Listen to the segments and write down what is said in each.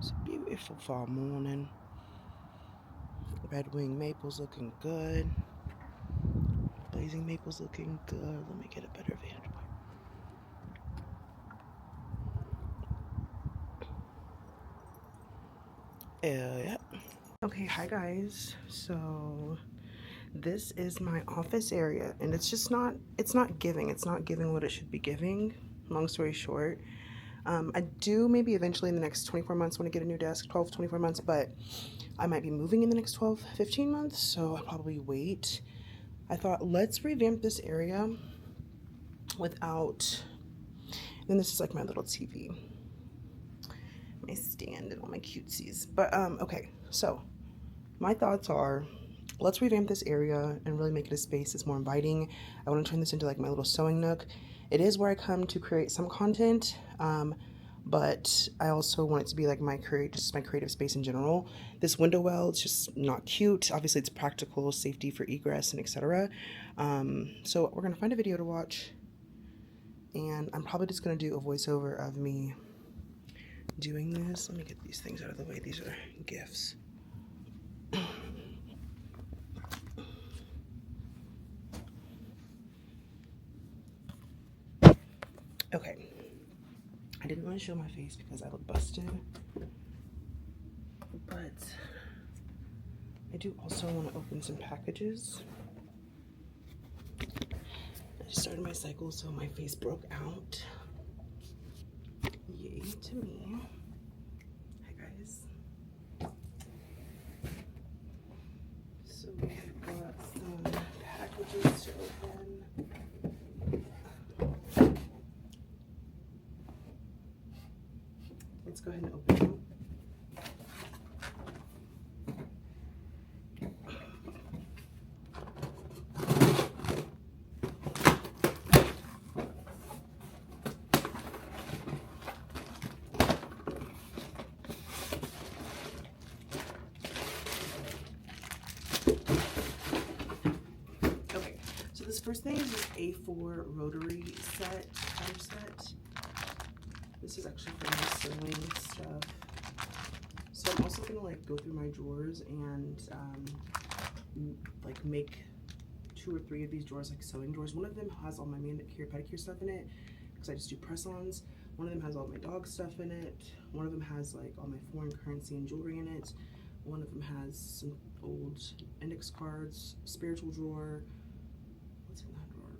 It's a beautiful fall morning. Red wing maple's looking good. Blazing maple's looking good. Let me get a better vantage point. Yeah. Okay, hi guys. So this is my office area, and it's not giving what it should be giving. Long story short, I do maybe eventually in the next 24 months want to get a new desk, 12, 24 months, but I might be moving in the next 12, 15 months, so I'll probably wait. I thought, let's revamp this area without, then this is like my little TV, my stand and all my cutesies. But okay, so my thoughts are, let's revamp this area and really make it a space that's more inviting. I want to turn this into like my little sewing nook. It is where I come to create some content, but I also want it to be like my creative space in general. This window well, it's just not cute. Obviously, it's practical, safety for egress and etc. So we're gonna find a video to watch, and I'm probably just gonna do a voiceover of me doing this. Let me get these things out of the way. These are gifts. Okay. I didn't want to show my face because I look busted, but I do also want to open some packages. I just started my cycle, so my face broke out. Yay to me. Hi guys. So we've got some packages to open. Let's go ahead and open them. Okay, so this first thing is this A4 rotary cutter set. This is actually for my sewing stuff. So I'm also gonna like go through my drawers and like make 2 or 3 of these drawers like sewing drawers. One of them has all my manicure, pedicure stuff in it because I just do press-ons. One of them has all my dog stuff in it. One of them has like all my foreign currency and jewelry in it. One of them has some old index cards, spiritual drawer. What's in that drawer?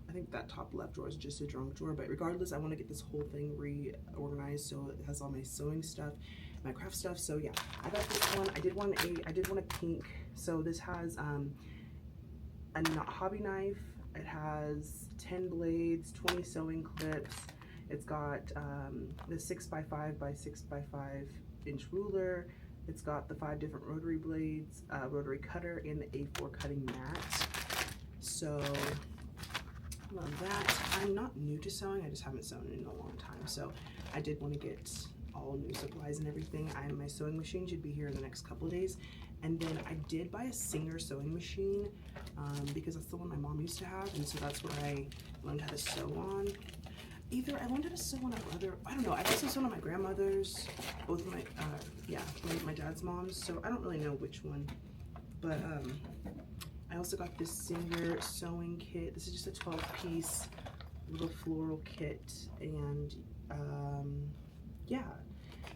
I think that top left drawer is just a junk drawer, but regardless, I want to get this whole thing reorganized so it has all my sewing stuff, my craft stuff. So yeah, I got this one. I did want a pink. So this has a hobby knife. It has 10 blades, 20 sewing clips. It's got the 6x5 by 6x5 inch ruler. It's got the 5 different rotary blades, rotary cutter, and the A4 cutting mat. So love that. I'm not new to sewing. I just haven't sewn in a long time. So I did want to get all new supplies and everything. My sewing machine should be here in the next couple of days. And then I did buy a Singer sewing machine because that's the one my mom used to have, and so that's what I learned how to sew on. Either I learned how to sew on I don't know. I've also sewn on my grandmother's, both of my, my dad's moms, so I don't really know which one. But I also got this Singer sewing kit. This is just a 12-piece little floral kit, and yeah.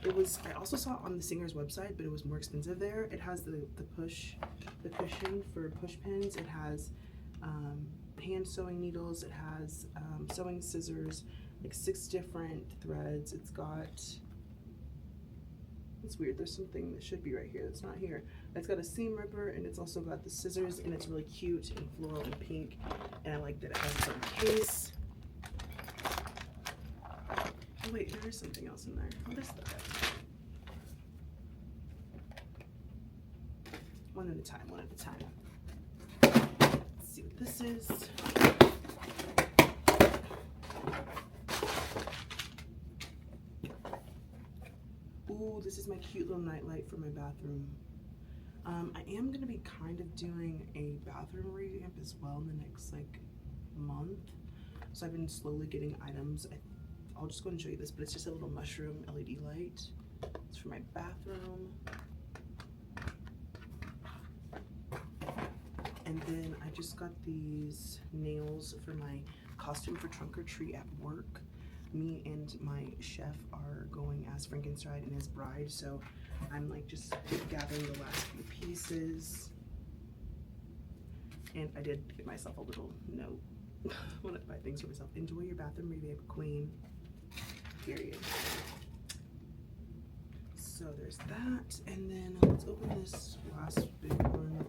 I also saw it on the Singer's website, but it was more expensive there. It has the cushion for push pins. It has hand sewing needles. It has sewing scissors, like 6 different threads. It's weird, there's something that should be right here that's not here. It's got a seam ripper, and it's also got the scissors, and it's really cute and floral and pink, and I like that it has some case. Oh wait, there is something else in there. What is that? One at a time, one at a time. Let's see what this is. Ooh, this is my cute little nightlight for my bathroom. I am gonna be kind of doing a bathroom revamp as well in the next like month. So I've been slowly getting items. I'll just go and show you this, but it's just a little mushroom LED light. It's my bathroom. And then I just got these nails for my costume for trunk or treat at work. Me and my chef are going as Frankenstein and his bride, so I'm like just gathering the last few pieces. And I did give myself a little note when I buy things for myself. Enjoy your bathroom revamp, queen. Period. So there's that, and then let's open this last big one.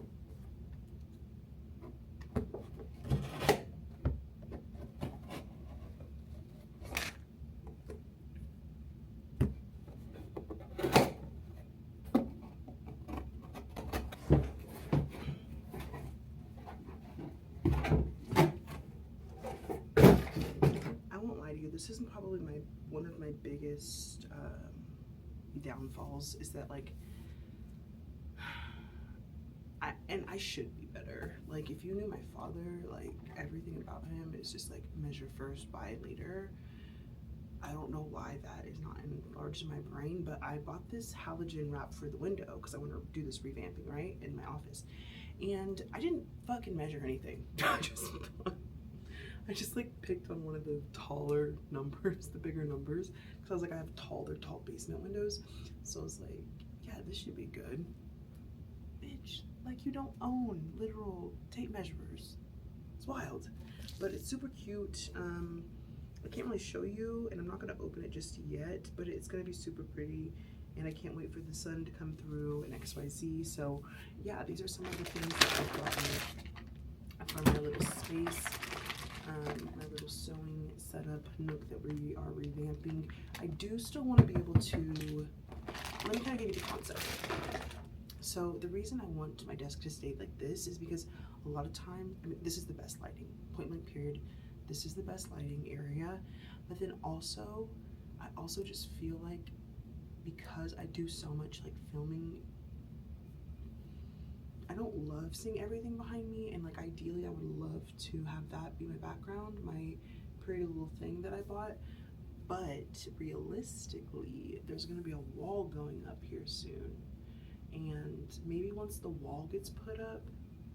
This isn't probably one of my biggest downfalls, is that like I should be better. Like, if you knew my father, like everything about him is just like measure first, buy later. I don't know why that is not enlarged in my brain, but I bought this halogen wrap for the window because I want to do this revamping, right, in my office, and I didn't fucking measure anything. I just like picked on one of the taller numbers, the bigger numbers, because I was like, I have they're tall basement windows. So I was like, yeah, this should be good. Bitch, like, you don't own literal tape measurers. It's wild, but it's super cute. I can't really show you, and I'm not gonna open it just yet, but it's gonna be super pretty, and I can't wait for the sun to come through and XYZ. So yeah, these are some of the things that I've gotten from my little space. My little sewing setup nook that we are revamping. I do still want to be able to, let me kind of give you the concept. So the reason I want my desk to stay like this is because a lot of time, I mean, this is the best lighting, point blank period. This is the best lighting area. But then also, I also just feel like, because I do so much like filming, I don't love seeing everything behind me, and like ideally I would love to have that be my background, my pretty little thing that I bought. But realistically, there's gonna be a wall going up here soon, and maybe once the wall gets put up,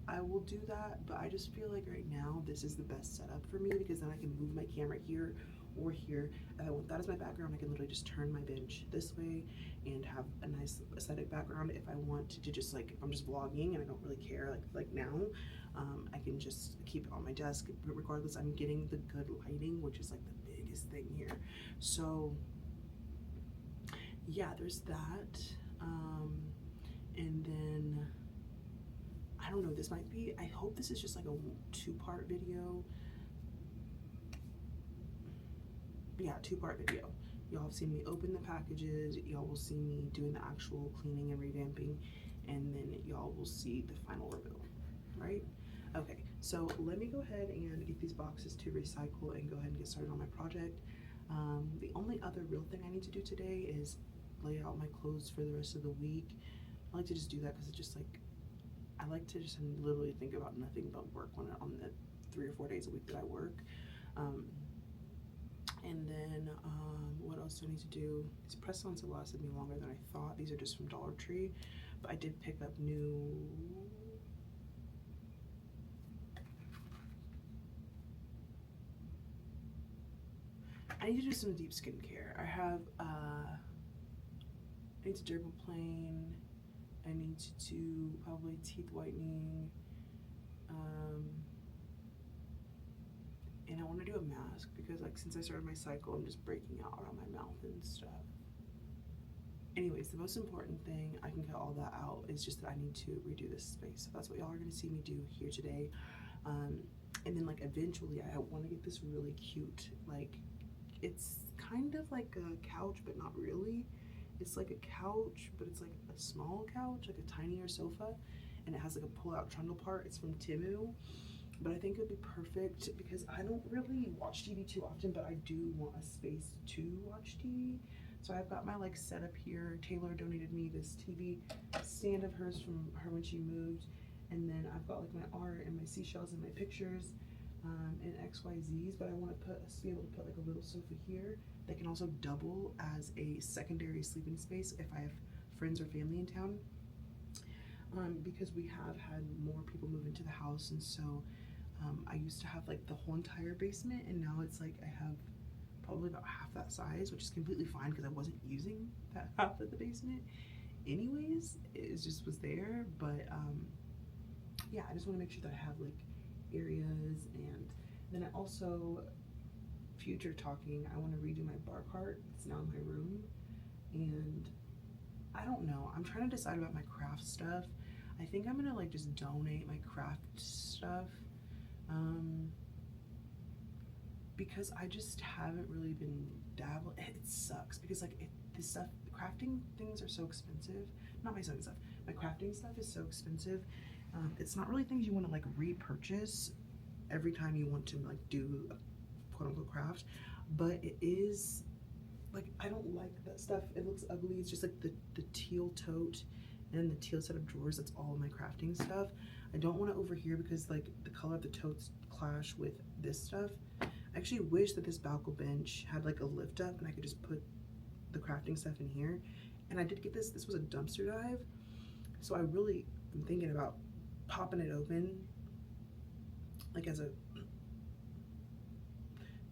I will do that. But I just feel like right now this is the best setup for me, because then I can move my camera here or here. If I want that as my background, I can literally just turn my bench this way and have a nice aesthetic background. If I want to just like, if I'm just vlogging and I don't really care, like now, I can just keep it on my desk. But regardless, I'm getting the good lighting, which is like the biggest thing here. So yeah, there's that. And then I don't know, this might be, I hope this is just like a 2-part video. Yeah, 2-part video. Y'all have seen me open the packages, y'all will see me doing the actual cleaning and revamping, and then y'all will see the final reveal, right? Okay, so let me go ahead and get these boxes to recycle and go ahead and get started on my project. The only other real thing I need to do today is lay out my clothes for the rest of the week. I like to just do that because it's just like, I like to just literally think about nothing but work on the 3 or 4 days a week that I work. And then what else do I need to do? These press-ons have lasted me longer than I thought. These are just from Dollar Tree, but I did pick up new. I need to do some deep skincare. I have I need to dermaplane. I need to do probably teeth whitening. And I want to do a mask because, like, since I started my cycle, I'm just breaking out around my mouth and stuff. Anyways, the most important thing, I can cut all that out, is just that I need to redo this space. So that's what y'all are going to see me do here today. And then, like, eventually I want to get this really cute, like, it's kind of like a couch, but not really. It's like a couch, but it's like a small couch, like a tinier sofa, and it has like a pull-out trundle part. It's from Temu. But I think it would be perfect because I don't really watch TV too often, but I do want a space to watch TV. So I've got my like setup here. Taylor donated me this TV stand of hers from her when she moved. And then I've got like my art and my seashells and my pictures. and XYZs, but I want to be able to put like a little sofa here that can also double as a secondary sleeping space if I have friends or family in town. Because we have had more people move into the house, and so I used to have like the whole entire basement, and now it's like I have probably about half that size, which is completely fine because I wasn't using that half of the basement anyways. It just was there, but yeah, I just want to make sure that I have like areas. And then I also, future talking, I want to redo my bar cart. It's now in my room, and I don't know, I'm trying to decide about my craft stuff. I think I'm gonna like just donate my craft stuff, because I just haven't really been dabbling. It sucks because like this stuff, crafting things are so expensive. Not my sewing stuff, my crafting stuff is so expensive. It's not really things you want to like repurchase every time you want to like do a quote unquote craft, but it is like, I don't like that stuff. It looks ugly. It's just like the teal tote and the teal set of drawers. That's all of my crafting stuff. I don't want to over here because like the color of the totes clash with this stuff. I actually wish that this balcony bench had like a lift up and I could just put the crafting stuff in here. And I did get this. This was a dumpster dive, so I really am thinking about popping it open, like as a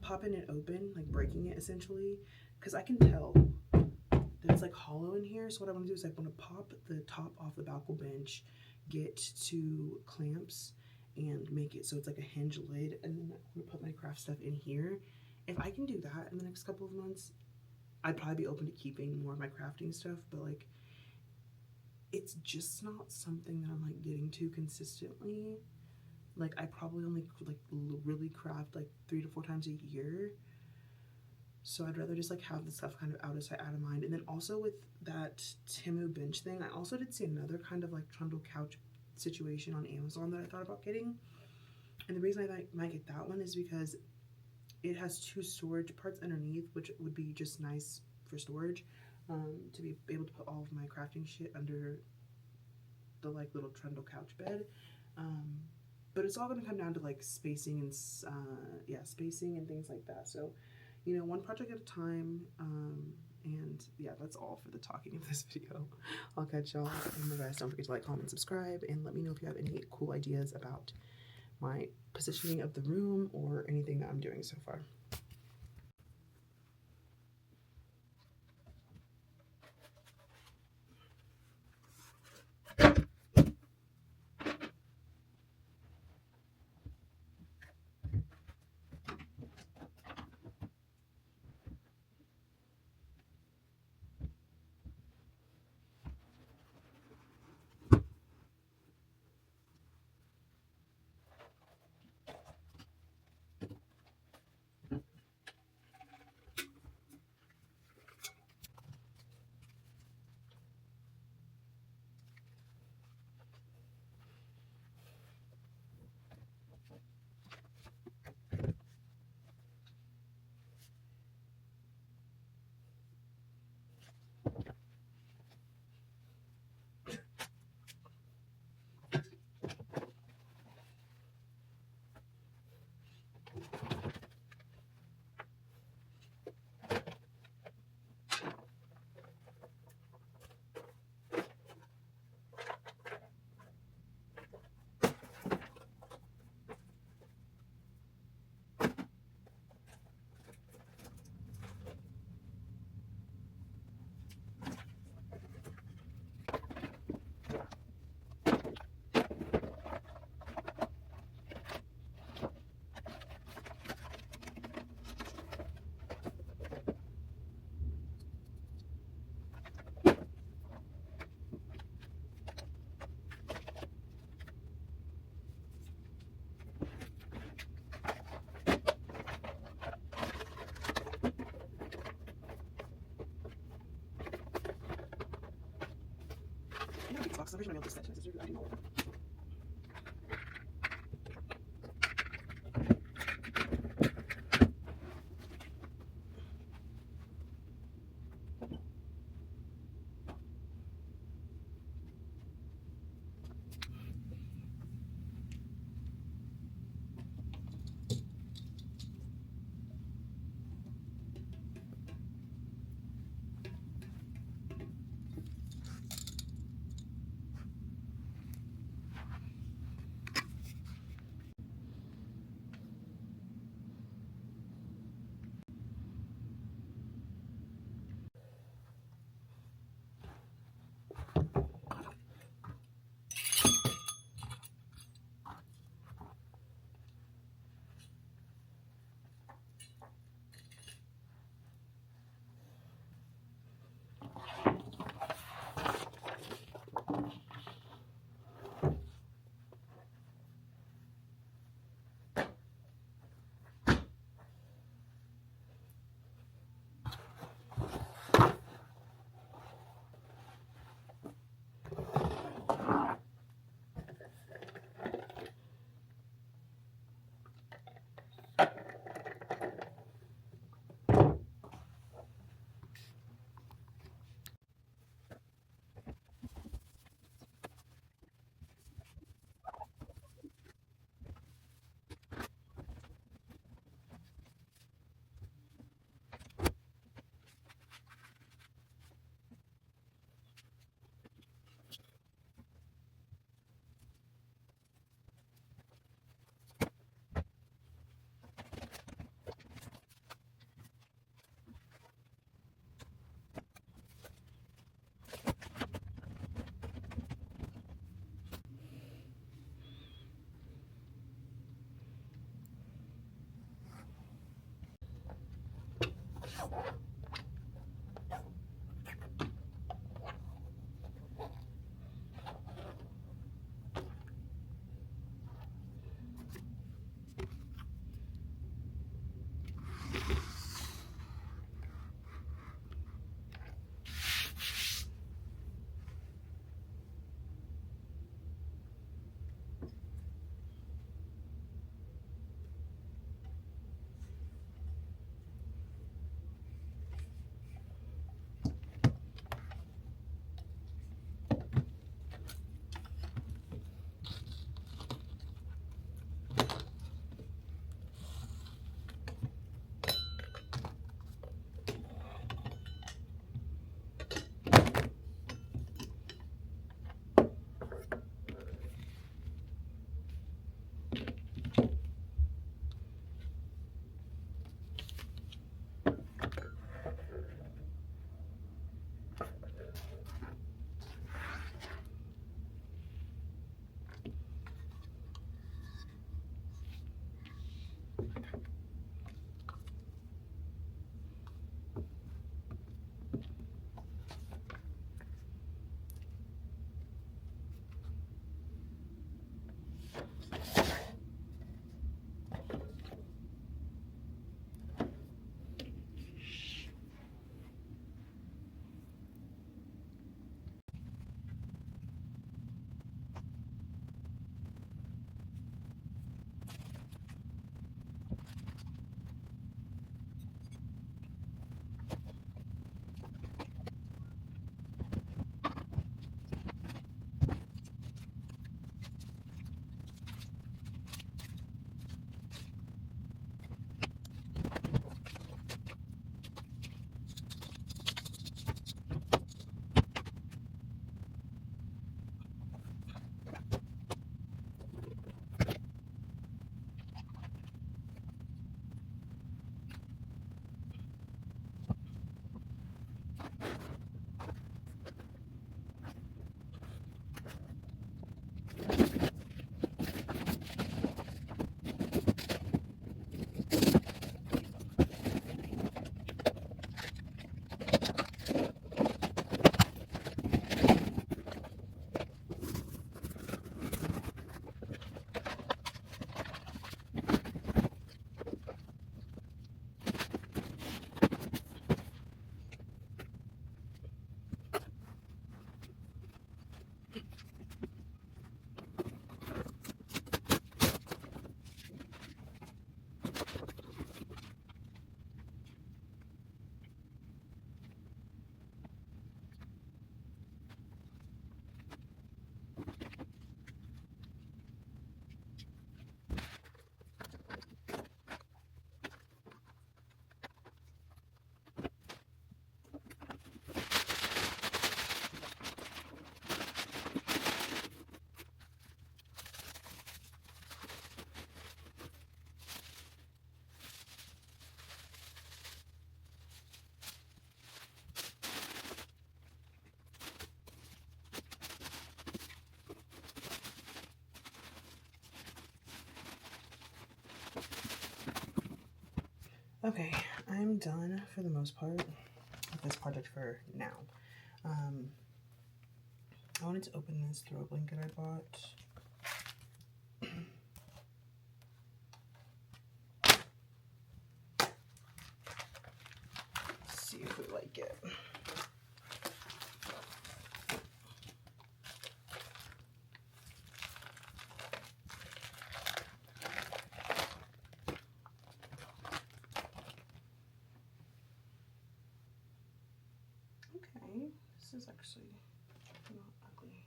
like breaking it essentially, because I can tell that it's like hollow in here. So what I want to do is I want to pop the top off the balcony bench, get 2 clamps, and make it so it's like a hinge lid, and then I'm gonna put my craft stuff in here. If I can do that in the next couple of months, I'd probably be open to keeping more of my crafting stuff, but like it's just not something that I'm like getting to consistently. Like I probably only like really craft like 3 to 4 times a year. So I'd rather just like have the stuff kind of out of sight, out of mind. And then also with that Timu bench thing, I also did see another kind of like trundle couch situation on Amazon that I thought about getting. And the reason I might get that one is because it has 2 storage parts underneath, which would be just nice for storage, to be able to put all of my crafting shit under the like little trundle couch bed. But it's all going to come down to like spacing and spacing and things like that. So, you know, one project at a time. And yeah, that's all for the talking of this video. I'll catch y'all in the rest. Don't forget to like, comment, subscribe, and let me know if you have any cool ideas about my positioning of the room or anything that I'm doing so far. Box. I'm able to set my sister. I didn't know. Okay, I'm done for the most part with this project for now. I wanted to open this throw blanket I bought. See if we like it. Okay, this is actually not ugly.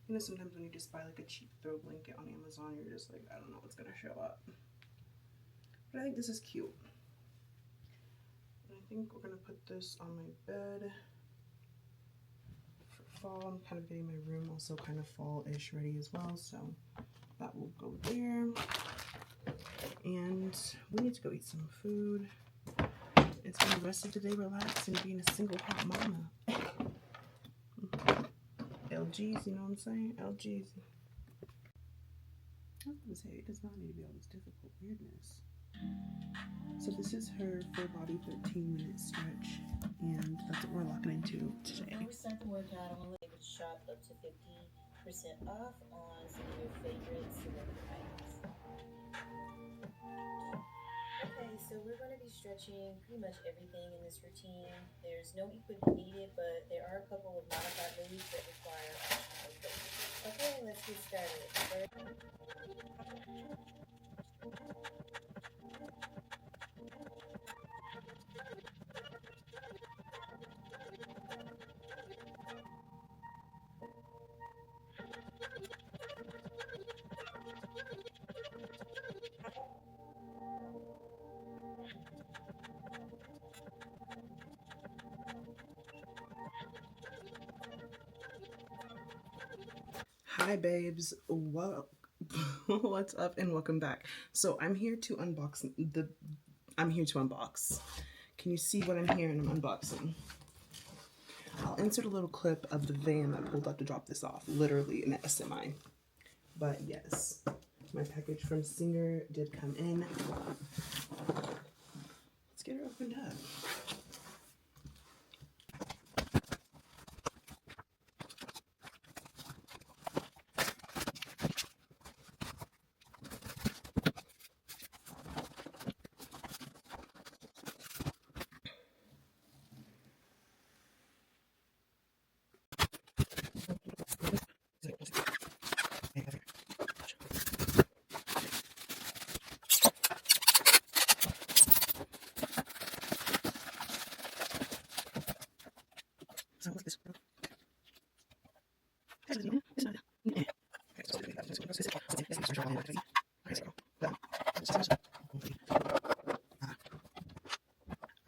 You know, sometimes when you just buy like a cheap throw blanket on Amazon, you're just like, I don't know what's gonna show up. But I think this is cute. And I think we're gonna put this on my bed for fall. I'm kind of getting my room also kind of fall-ish ready as well, so that will go there. And we need to go eat some food. It's been the rest of the day relaxing, being a single hot mama. LGs, you know what I'm saying? LGs. I was gonna say, it does not need to be all this difficult weirdness. So this is her full body 13-minute stretch, and that's what we're locking into today. Before we start the workout, I'm able to shop up to 50% off on some of your favorite celebrity items. Okay, so we're going to be stretching pretty much everything in this routine. There's no equipment needed, but there are a couple of modified moves that require optional equipment. Okay, let's get started. Hi babes, what's up and welcome back. So I'm here to unbox Can you see what I'm here and I'm unboxing? I'll insert a little clip of the van that pulled up to drop this off, literally in a semi. But yes, My package from Singer did come in. Let's get her opened up. So what's this?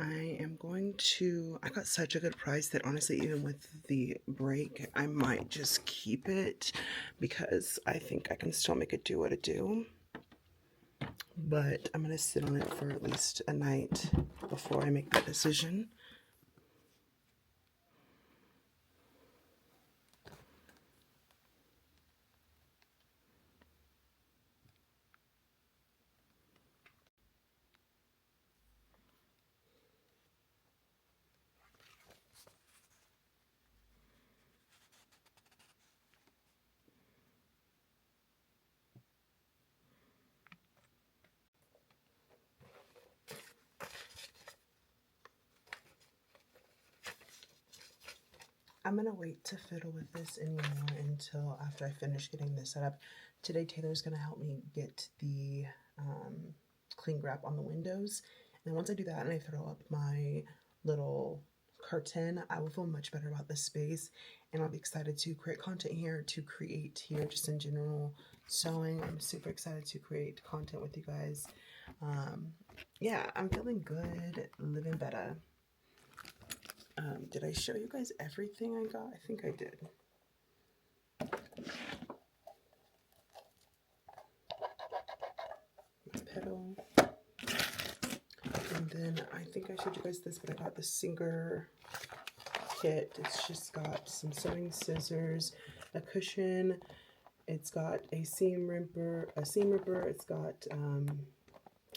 I am going to, I got such a good price that honestly, even with the break, I might just keep it because I think I can still make it do what it do. But I'm going to sit on it for at least a night before I make that decision. I'm going to wait to fiddle with this anymore until after I finish getting this set up. Today, Taylor's going to help me get the cling wrap on the windows. And once I do that and I throw up my little curtain, I will feel much better about this space. And I'll be excited to create content here, to create here just in general sewing. I'm super excited to create content with you guys. Yeah, I'm feeling good, living better. Did I show you guys everything I got? I think I did. My pedal. And then I think I showed you guys this, but I got the Singer kit. It's just got some sewing scissors, a cushion. It's got a seam ripper. It's got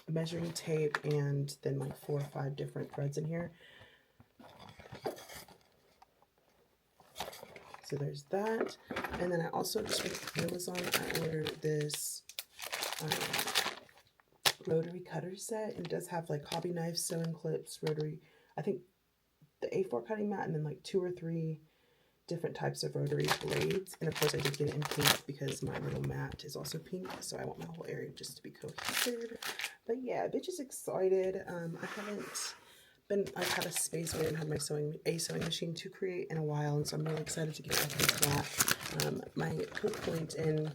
measuring tape, and then like 4 or 5 different threads in here. So there's that. And then I also just went to Amazon. I ordered this rotary cutter set. And it does have like hobby knives, sewing clips, rotary, I think the A4 cutting mat, and then like 2 or 3 different types of rotary blades. And of course I did get it in pink because my little mat is also pink. So I want my whole area just to be cohesive. But yeah, bitch is excited. I've had a space where I didn't have my sewing machine to create in a while, and so I'm really excited to get back into that. My whole point in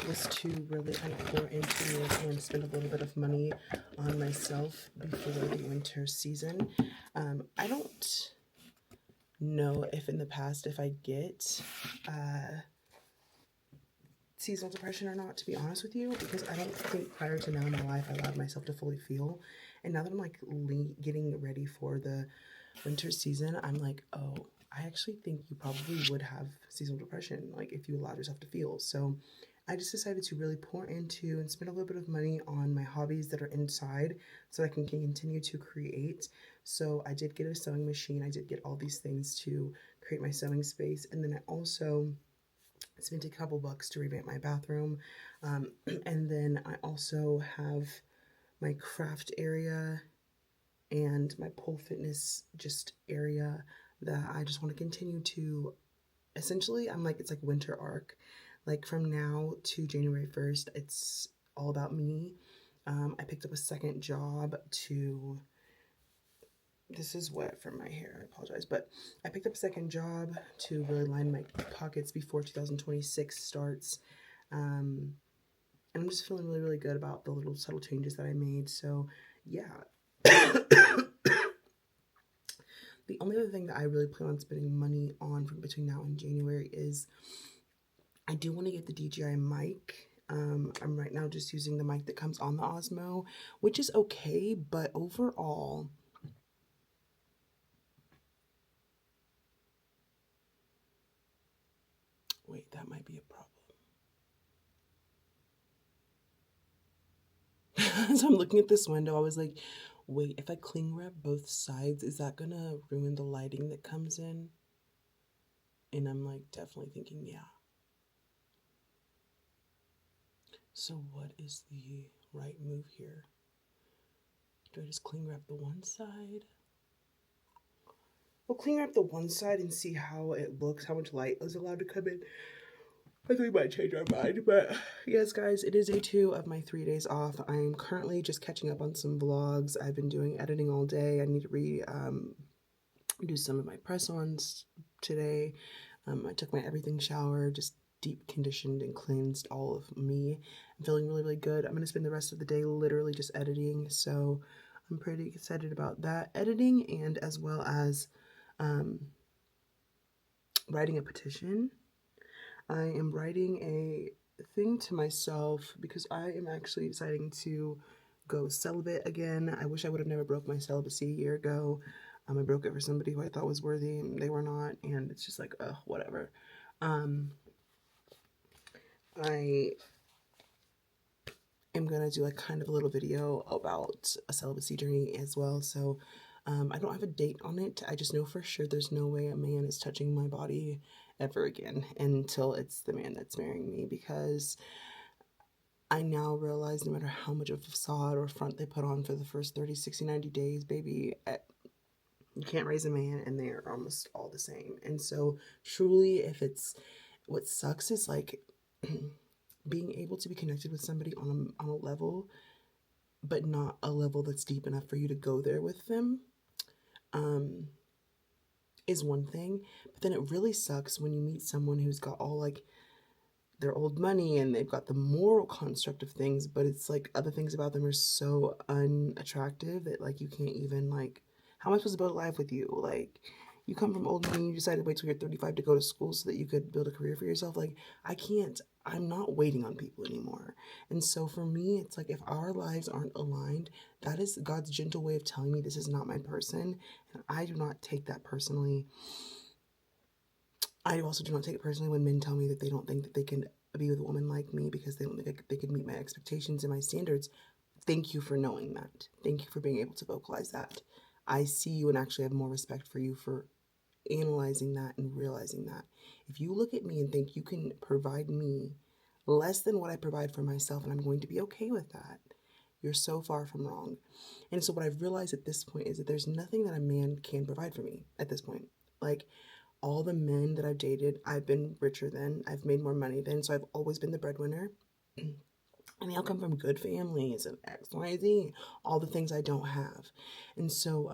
was to really kind of pour into it and spend a little bit of money on myself before the winter season. I don't know if in the past if I get seasonal depression or not, to be honest with you, because I don't think prior to now in my life I allowed myself to fully feel. And now that I'm like getting ready for the winter season, I'm like, oh, I actually think you probably would have seasonal depression, like if you allowed yourself to feel. So I just decided to really pour into and spend a little bit of money on my hobbies that are inside so I can continue to create. So I did get a sewing machine. I did get all these things to create my sewing space. And then I also spent a couple bucks to revamp my bathroom. And then I also have my craft area and my pole fitness just area that I just want to continue to, essentially, it's like winter arc. Like from now to January 1st, it's all about me. I picked up a second job to, this is wet from my hair, I apologize, but I picked up a second job to really line my pockets before 2026 starts. And I'm just feeling really, really good about the little subtle changes that I made. So yeah. The only other thing that I really plan on spending money on from between now and January is I do want to get the DJI mic. I'm right now just using the mic that comes on the Osmo, which is okay, but overall, wait, that might be a problem. So I'm looking at this window. I was like, wait, if I cling wrap both sides, is that gonna ruin the lighting that comes in? And I'm like, definitely thinking, yeah. So what is the right move here? Do I just cling wrap the one side? We'll cling wrap the one side and see how it looks, how much light is allowed to come in. I think we might change our mind, but yes, guys, it is day 2 of my 3 days off. I'm currently just catching up on some vlogs. I've been doing editing all day. I need to do some of my press-ons today. I took my everything shower, just deep conditioned and cleansed all of me. I'm feeling really, really good. I'm going to spend the rest of the day literally just editing, so I'm pretty excited about that. Editing and as well as writing a petition. I am writing a thing to myself because I am actually deciding to go celibate again. I wish I would have never broke my celibacy a year ago. I broke it for somebody who I thought was worthy and they were not, and it's just like, whatever. I am gonna do like kind of a little video about a celibacy journey as well. So I don't have a date on it. I just know for sure there's no way a man is touching my body ever again until it's the man that's marrying me, because I now realize no matter how much of a facade or front they put on for the first 30, 60, 90 days, baby, you can't raise a man and they're almost all the same. And so truly, if it's, what sucks is like being able to be connected with somebody on a level, but not a level that's deep enough for you to go there with them, is one thing. But then it really sucks when you meet someone who's got all like their old money and they've got the moral construct of things, but it's like other things about them are so unattractive that like you can't even like, how am I supposed to build a life with you? Like, you come from old money, you decided to wait till you're 35 to go to school so that you could build a career for yourself. Like, I can't, I'm not waiting on people anymore. And so for me, it's like if our lives aren't aligned, that is God's gentle way of telling me this is not my person. And I do not take that personally. I also do not take it personally when men tell me that they don't think that they can be with a woman like me because they don't think they could meet my expectations and my standards. Thank you for knowing that. Thank you for being able to vocalize that. I see you and actually have more respect for you for analyzing that and realizing that. If you look at me and think you can provide me less than what I provide for myself and I'm going to be okay with that, you're so far from wrong. And so what I've realized at this point is that there's nothing that a man can provide for me at this point. Like, all the men that I've dated, I've been richer than, I've made more money than, so I've always been the breadwinner. And they all come from good families and X, Y, Z, all the things I don't have. And so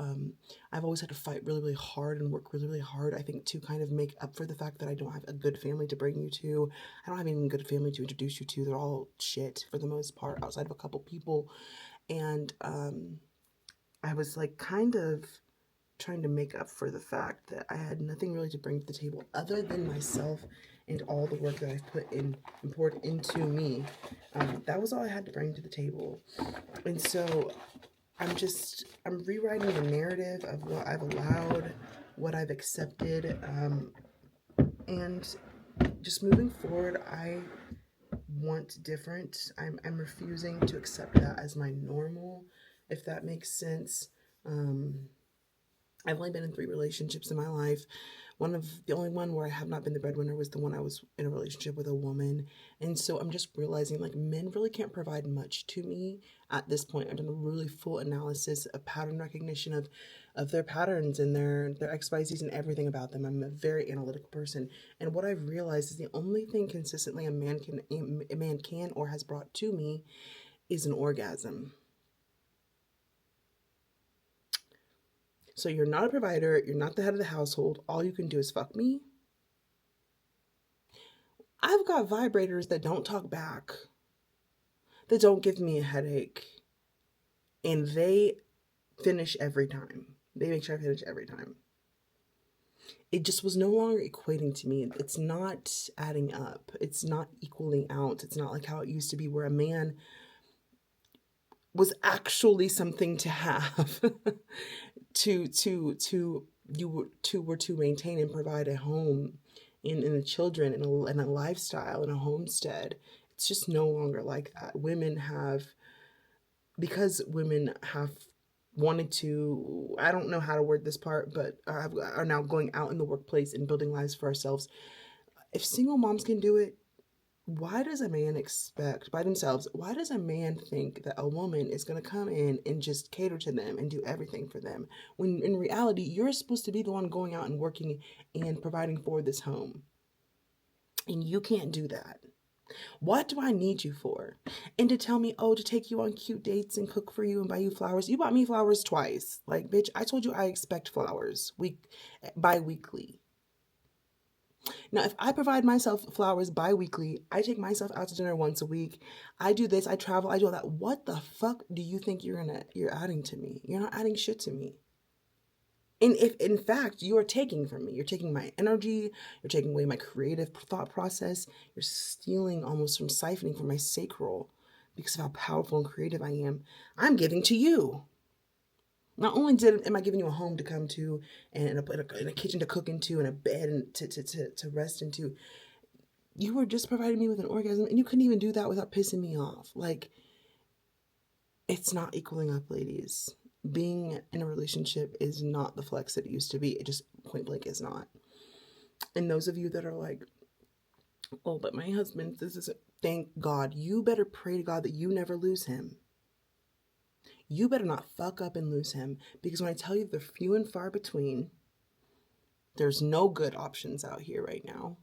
I've always had to fight really, really hard and work really, really hard, I think, to kind of make up for the fact that I don't have a good family to bring you to. I don't have even a good family to introduce you to. They're all shit for the most part, outside of a couple people. And I was like kind of trying to make up for the fact that I had nothing really to bring to the table other than myself and all the work that I've put in and poured into me. That was all I had to bring to the table. And so I'm rewriting the narrative of what I've allowed, what I've accepted, and just moving forward, I want different. I'm refusing to accept that as my normal, if that makes sense. I've only been in 3 relationships in my life. The only one where I have not been the breadwinner was the one I was in a relationship with a woman. And so I'm just realizing like men really can't provide much to me at this point. I've done a really full analysis, a pattern recognition of their patterns and their XYZs and everything about them. I'm a very analytical person. And what I've realized is the only thing consistently a man can or has brought to me is an orgasm. So you're not a provider, you're not the head of the household, all you can do is fuck me. I've got vibrators that don't talk back, that don't give me a headache, and they finish every time. They make sure I finish every time. It just was no longer equating to me. It's not adding up. It's not equaling out. It's not like how it used to be where a man was actually something to have. to maintain and provide a home and the children and a lifestyle and a homestead. It's just no longer like that. Women have because women have wanted to, I don't know how to word this part, but are now going out in the workplace and building lives for ourselves. If single moms can do it, why does a man expect by themselves, why does a man think that a woman is going to come in and just cater to them and do everything for them? When in reality, you're supposed to be the one going out and working and providing for this home. And you can't do that. What do I need you for? And to tell me, oh, to take you on cute dates and cook for you and buy you flowers. You bought me flowers twice. Like, bitch, I told you I expect flowers bi-weekly. Now, if I provide myself flowers bi-weekly, I take myself out to dinner once a week, I do this, I travel, I do all that. What the fuck do you think you're adding to me? You're not adding shit to me. And if in fact you are taking from me, you're taking my energy, you're taking away my creative thought process, you're stealing, almost from siphoning from my sacral because of how powerful and creative I am, I'm giving to you. Not only am I giving you a home to come to, and a kitchen to cook into, and a bed to rest into, you were just providing me with an orgasm, and you couldn't even do that without pissing me off. Like, it's not equaling up, ladies. Being in a relationship is not the flex it used to be. It just point blank is not. And those of you that are like, oh, but my husband, this is, thank God. You better pray to God that you never lose him. You better not fuck up and lose him, because when I tell you they're few and far between, there's no good options out here right now.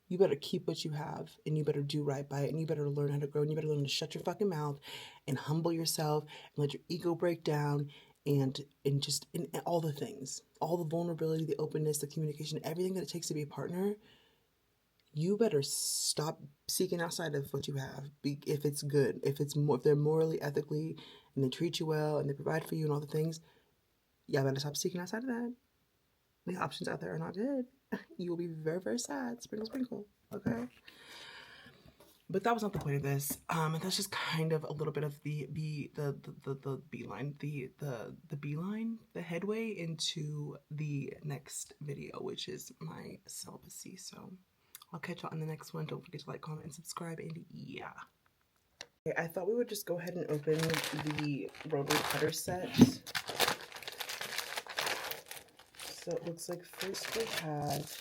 You better keep what you have, and you better do right by it, and you better learn how to grow, and you better learn to shut your fucking mouth and humble yourself and let your ego break down, and just in all the things, all the vulnerability, the openness, the communication, everything that it takes to be a partner. You better stop seeking outside of what you have. If it's good, if they're morally, ethically, and they treat you well, and they provide for you and all the things, y'all better stop seeking outside of that. The options out there are not good. You will be very, very sad. Sprinkle, sprinkle. Okay. But that was not the point of this. And that's just kind of a little bit of the beeline, the headway into the next video, which is my celibacy. So I'll catch y'all in the next one. Don't forget to like, comment, and subscribe. And yeah. Okay, I thought we would just go ahead and open the rotary cutter set. So it looks like first we have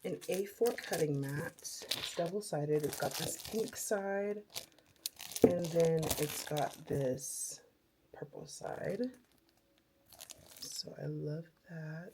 an A4 cutting mat. It's double-sided. It's got this pink side, and then it's got this purple side. So I love that.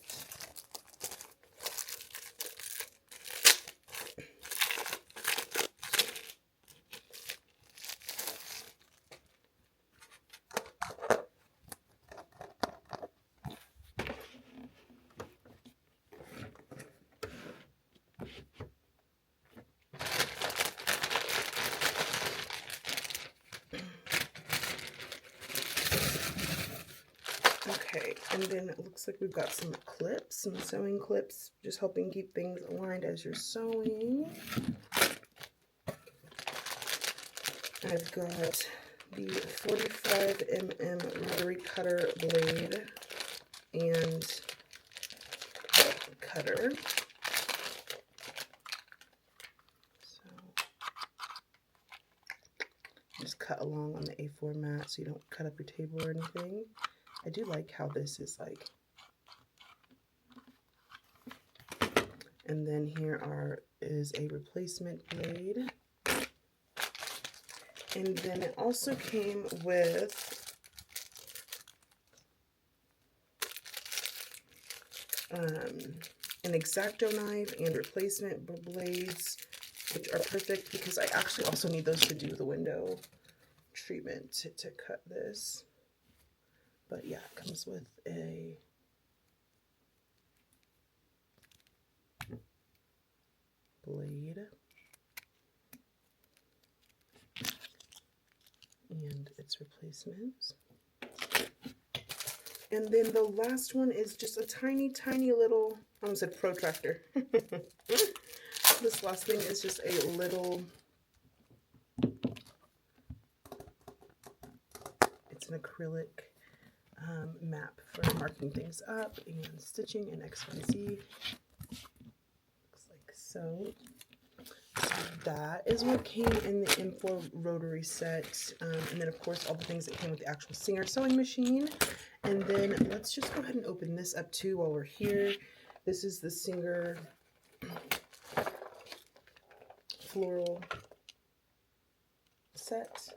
Okay, and then it looks like we've got some clips, some sewing clips, just helping keep things aligned as you're sewing. I've got the 45mm rotary cutter blade and cutter. So just cut along on the A4 mat so you don't cut up your table or anything. I do like how this is like. And then here is a replacement blade. And then it also came with an X-Acto knife and replacement blades, which are perfect because I actually also need those to do the window treatment to cut this. But yeah, it comes with a blade and its replacements. And then the last one is just a tiny, tiny little, I almost said protractor. This last thing is just a little, it's an acrylic map for marking things up and stitching and XYZ. Looks like so. That is what came in the M4 rotary set. And then, of course, all the things that came with the actual Singer sewing machine. And then let's just go ahead and open this up too while we're here. This is the Singer floral set.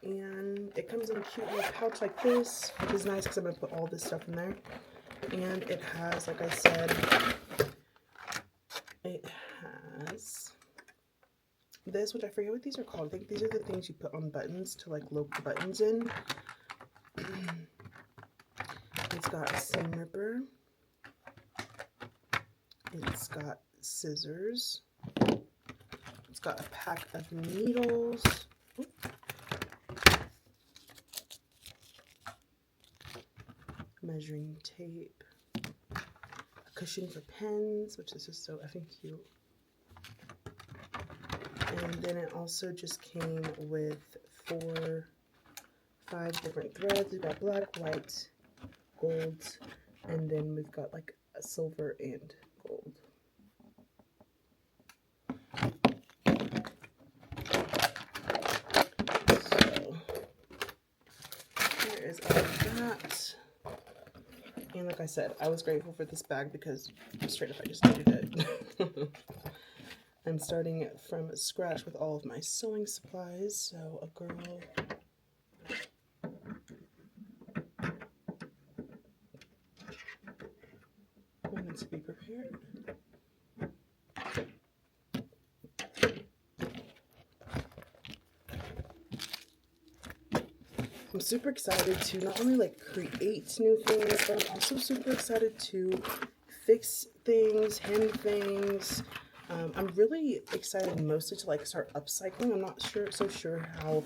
And it comes in a cute little pouch like this, which is nice because I'm going to put all this stuff in there. And it has, like I said, it has this, which I forget what these are called. I think these are the things you put on buttons to like loop the buttons in. It's got a seam ripper. It's got scissors. It's got a pack of needles. Measuring tape. A cushion for pens, which is just so effing cute. And then it also just came with 5 different threads. We've got black, white, gold, and then we've got like a silver and gold. So here is all of that. And like I said, I was grateful for this bag because straight up I just needed it. I'm starting from scratch with all of my sewing supplies, so a girl wanted to be prepared. I'm super excited to not only like create new things, but I'm also super excited to fix things, hem things. I'm really excited mostly to like start upcycling. I'm not so sure how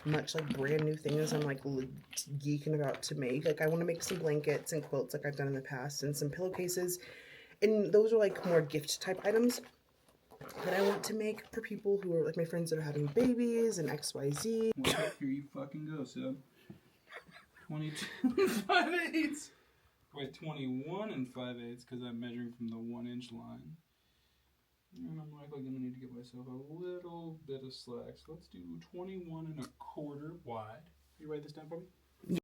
much like brand new things I'm like geeking about to make. Like I want to make some blankets and quilts like I've done in the past, and some pillowcases, and those are like more gift type items that I want to make for people who are like my friends that are having babies and XYZ. Well, here you fucking go, Seb. 22 and 5/8. Wait, 21 and 5/8 because I'm measuring from the 1-inch line. And I'm likely going to need to give myself a little bit of slack. So let's do 21 1/4 wide. You write this down for me?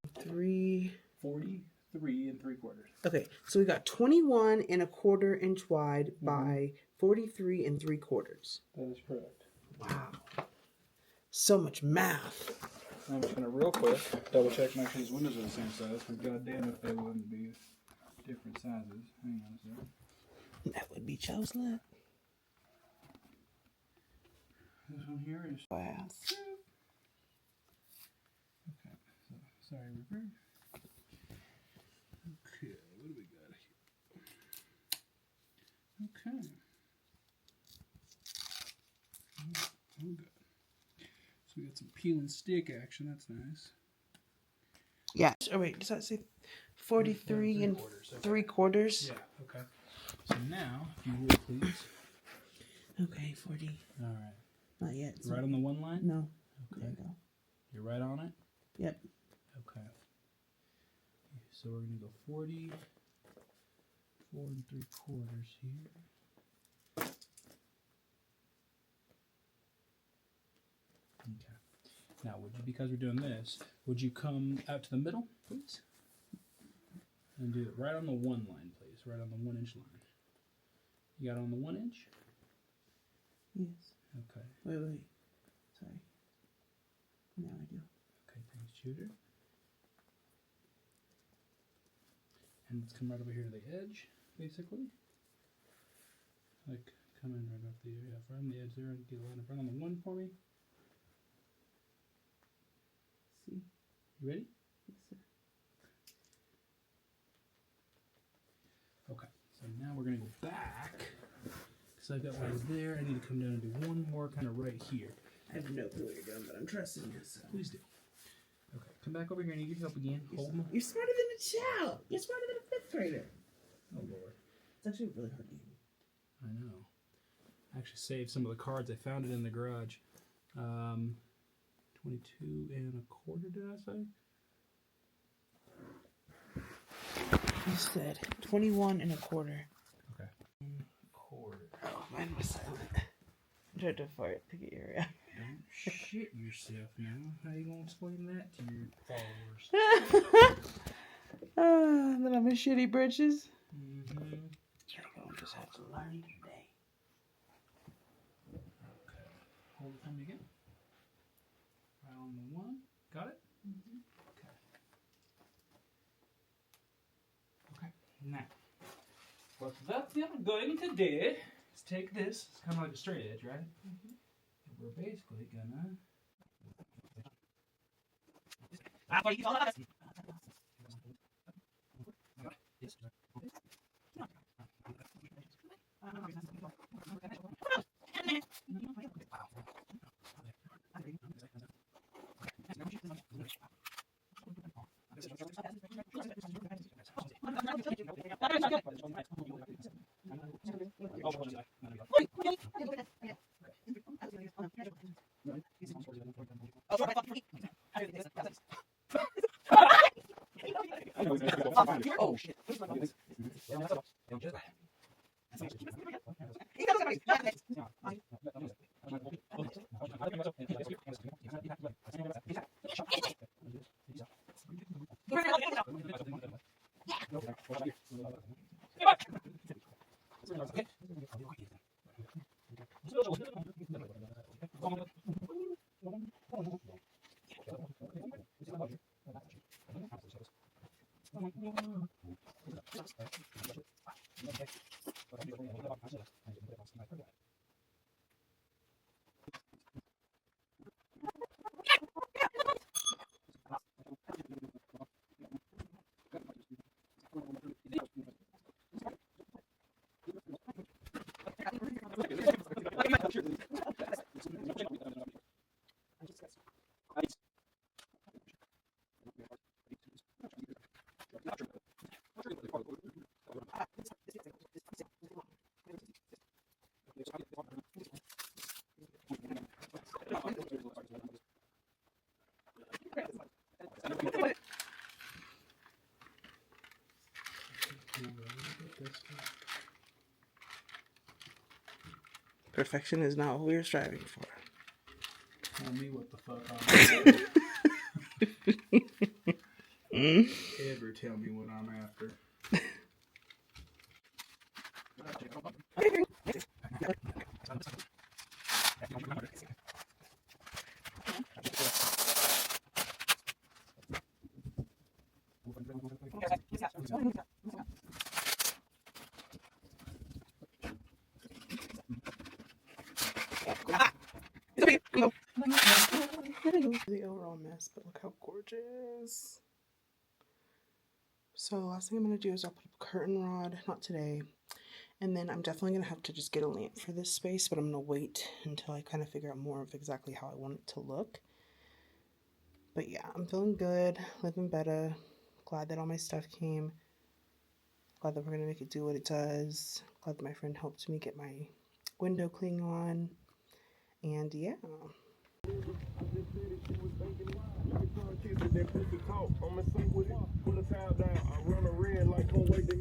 43 and 3/4. Okay, so we got 21 1/4 inch wide by 43 3/4. That is correct. Wow. So much math. I'm just going to real quick double check make sure these windows are the same size. Because goddamn if they wouldn't be different sizes. Hang on a second. That would be Chelsea. This one here is Glass. okay. So, sorry, Rupert. Okay, what do we got here? Okay. Oh, good. So we got some peel and stick action. That's nice. Yeah. Oh wait, does that say 43 and 3/4? Yeah. Okay. So now, if you would please. Okay, 40. All right. Not yet. Right on the one line? No. Okay. There you go. You're right on it? Yep. Okay. So we're going to go 44 and 3/4 here. Okay. Now, would you, because we're doing this, would you come out to the middle, please? And do it right on the 1 line, please. Right on the 1-inch line. You got it on the 1 inch? Yes. Okay. Wait. Sorry. Now I do. Okay, thanks, Shooter. And let's come right over here to the edge, basically. Like, come in right off the, yeah, right on the edge there and get a line in front on the 1 for me. See? You ready? Yes, sir. Okay, so now we're going to go back. Because I've got one there. I need to come down and do one more kind of right here. I have no clue what you're doing, but I'm trusting you. So. Please do. Okay, come back over here. I need your help again. Hold them. You're smarter than a child. You're smarter than a 5th grader. Oh, Lord. It's actually a really hard game. I know. I actually saved some of the cards. I found it in the garage. 22 1/4, did I say? You said 21 1/4. Okay. 1/4. Oh, mine was silent. tried to fart to get your reaction. Don't shit yourself now. How you gonna explain that to your followers? That I'm a shitty britches. Mm-hmm. You're gonna just have to learn today. Okay. Hold it for me again. Right on the one. Got it? Mm-hmm. Okay. Okay. Now, what that's going to do is take this. It's kind of like a straight edge, right? Mm-hmm. And we're basically gonna. Oh shit. Perfection is not what we are striving for. Tell me what the fuck I'm after. Ever tell me what I'm after. The overall mess, but look how gorgeous. So the last thing I'm going to do is I'll put up a curtain rod, not today, and then I'm definitely going to have to just get a lamp for this space, but I'm going to wait until I kind of figure out more of exactly how I want it to look. But yeah, I'm feeling good, living better, glad that all my stuff came, glad that we're going to make it do what it does, glad that my friend helped me get my window cling on, and yeah. That pussy talk, I'ma see with it. Pull the towel down, I run a red like, don't wait to